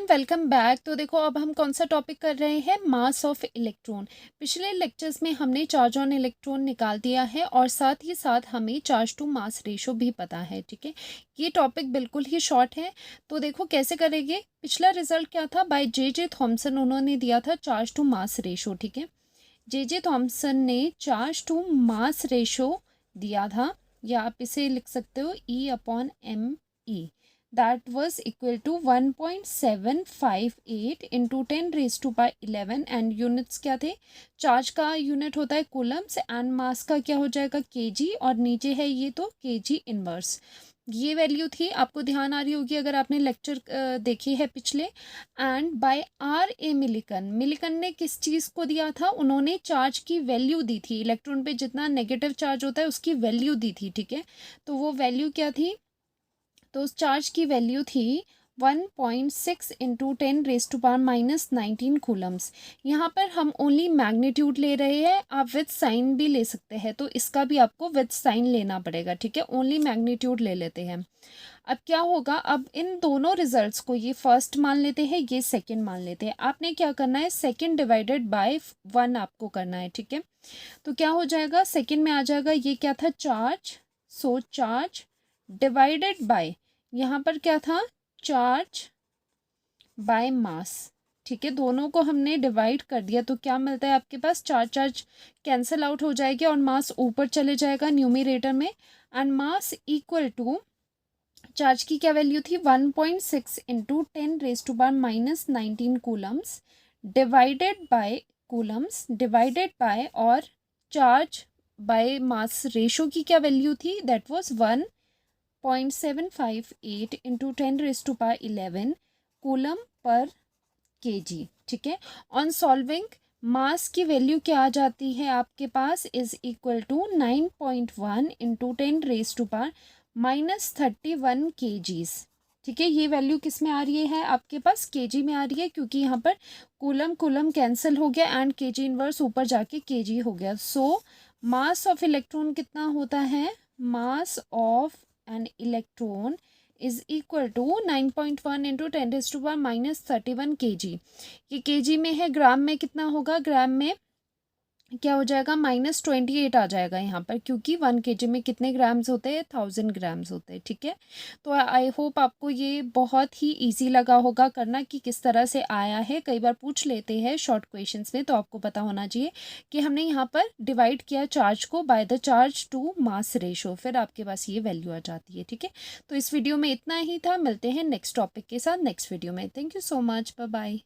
Everyone, welcome back. तो देखो, अब हम कौन सा टॉपिक कर रहे हैं, मास ऑफ इलेक्ट्रॉन। पिछले लेक्चर्स में हमने चार्ज ऑन इलेक्ट्रॉन निकाल दिया है और साथ ही साथ हमें चार्ज टू मास रेशो भी पता है। ठीक है, ये टॉपिक बिल्कुल ही शॉर्ट है। तो देखो कैसे करेंगे। पिछला रिजल्ट क्या था, बाय जे थॉमसन उन्होंने दिया था चार्ज टू मास रेशो। ठीक है, जे थॉमसन ने चार्ज टू मास रेशो दिया था, या आप इसे लिख सकते हो E/m/e। that was equal to 1.758 into 10⁻11 and units क्या थे। चार्ज का यूनिट होता है कूलम्स एंड मास का क्या हो जाएगा केजी, और नीचे है ये तो केजी इनवर्स। ये वैल्यू थी, आपको ध्यान आ रही होगी अगर आपने लेक्चर देखी है पिछले। And bye R.A. मिलिकन ने किस चीज़ को दिया था, उन्होंने चार्ज की वैल्यू दी थी। इलेक्ट्रॉन पे जितना नेगेटिव चार्ज होता है उसकी वैल्यू दी थी। ठीक है, तो वो वैल्यू क्या थी, तो उस चार्ज की वैल्यू थी 1.6 इंटू 10⁻⁻19 कूलम्स। यहाँ पर हम ओनली मैग्नीट्यूड ले रहे हैं, आप विद साइन भी ले सकते हैं, तो इसका भी आपको विद साइन लेना पड़ेगा। ठीक है, ओनली मैग्नीट्यूड ले लेते हैं। अब क्या होगा, अब इन दोनों रिजल्ट्स को ये फर्स्ट मान लेते हैं, ये सेकंड मान लेते हैं। आपने क्या करना है, सेकंड डिवाइडेड बाय 1 आपको करना है। ठीक है, तो क्या हो जाएगा, सेकंड में आ जाएगा, ये क्या था charge, so charge divided by, यहाँ पर क्या था चार्ज बाय मास। ठीक है, दोनों को हमने डिवाइड कर दिया तो क्या मिलता है आपके पास, चार्ज चार्ज कैंसिल आउट हो जाएगी और मास ऊपर चले जाएगा न्यूमरेटर में। And mass equal to, charge की क्या वैल्यू थी 1.6 into 10⁻⁻19 coulombs divided by coulombs divided by, और चार्ज बाय मास रेशो की क्या वैल्यू थी, that was 1.758 into 10⁻11 coulomb per KG. ठीक है, ऑन सॉल्विंग मास की वैल्यू क्या आ जाती है आपके पास, is equal to 9.1 into 10⁻31 kgs. ठीक है, ये वैल्यू किस में आ रही है आपके पास, केजी में आ रही है, क्योंकि यहाँ पर कूलम कूलम कैंसिल हो गया एंड केजी इनवर्स ऊपर जाके केजी हो गया। सो मास ऑफ इलेक्ट्रॉन कितना होता है, mass of an electron is equal to 9.1 into 10⁻31 KG. ये केजी में है, ग्राम में कितना होगा, ग्राम में क्या हो जाएगा -28 आ जाएगा यहाँ पर, क्योंकि 1 केजी में कितने ग्राम्स होते हैं, 1000 ग्राम्स होते हैं। ठीक है, तो आई होप आपको ये बहुत ही इजी लगा होगा करना कि किस तरह से आया है। कई बार पूछ लेते हैं शॉर्ट क्वेश्चंस में, तो आपको पता होना चाहिए कि हमने यहाँ पर डिवाइड किया चार्ज को by the charge to mass ratio, फिर आपके पास ये वैल्यू आ जाती है। ठीक है, तो इस वीडियो में इतना ही था, मिलते हैं नेक्स्ट टॉपिक के साथ नेक्स्ट वीडियो में। Thank you so much, bye bye.